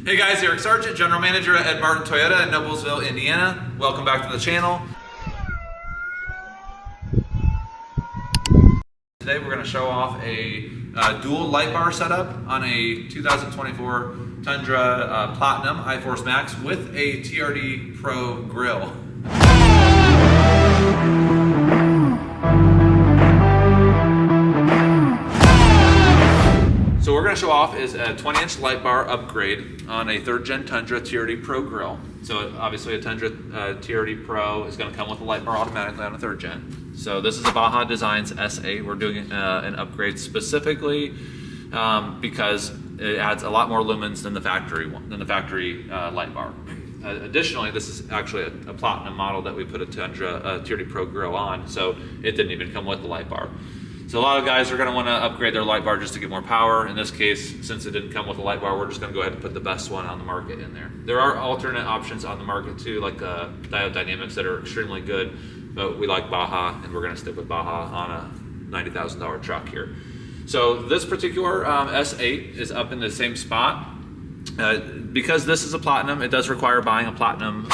Hey guys, Eric Sargent, General Manager at Ed Martin Toyota in Noblesville, Indiana. Welcome back to the channel. Today we're going to show off a dual light bar setup on a 2024 Tundra Platinum iForce Max with a TRD Pro grill. So what we're going to show off is a 20-inch light bar upgrade on a 3rd gen Tundra TRD Pro grill. So obviously a Tundra TRD Pro is going to come with a light bar automatically on a 3rd gen. So this is a Baja Designs S8. We're doing an upgrade specifically because it adds a lot more lumens than the factory light bar. Additionally, this is actually a Platinum model that we put a Tundra TRD Pro grill on, so it didn't even come with the light bar. So a lot of guys are going to want to upgrade their light bar just to get more power. In this case, since it didn't come with a light bar, we're just going to go ahead and put the best one on the market in there. There are alternate options on the market too, like Diode Dynamics that are extremely good, but we like Baja, and we're going to stick with Baja on a $90,000 truck here. So this particular S8 is up in the same spot. Because this is a Platinum, it does require buying a Platinum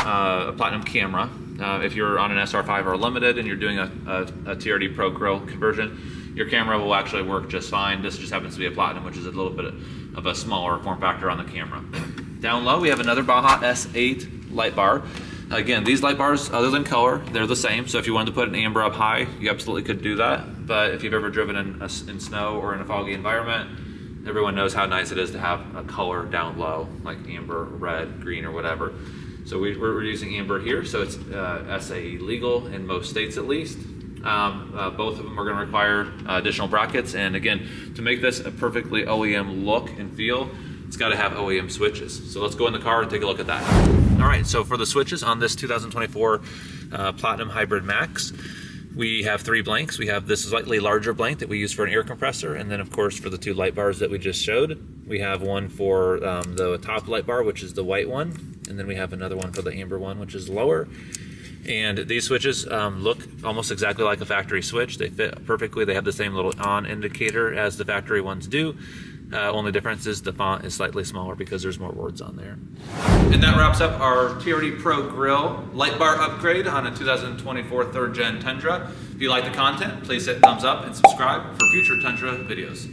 camera. If you're on an SR5 or Limited and you're doing a TRD Pro grill conversion, your camera will actually work just fine. This just happens to be a Platinum, which is a little bit of a smaller form factor on the camera. Down low, we have another Baja S8 light bar. Again, these light bars, other than color, they're the same. So if you wanted to put an amber up high, you absolutely could do that. But if you've ever driven in snow or in a foggy environment, everyone knows how nice it is to have a color down low, like amber, red, green, or whatever. So we're using amber here, so it's SAE legal in most states at least. Both of them are going to require additional brackets, and again, to make this a perfectly OEM look and feel, it's got to have OEM switches. So let's go in the car and take a look at that. All right, so for the switches on this 2024 Platinum Hybrid Max, we have 3 blanks. We have this slightly larger blank that we use for an air compressor, and then of course for the 2 light bars that we just showed, we have one for the top light bar, which is the white one, and then we have another one for the amber one, which is lower. And these switches look almost exactly like a factory switch. They fit perfectly. They have the same little on indicator as the factory ones do. Only difference is the font is slightly smaller because there's more words on there. And that wraps up our TRD Pro grill light bar upgrade on a 2024 3rd gen Tundra. If you like the content, please hit thumbs up and subscribe for future Tundra videos.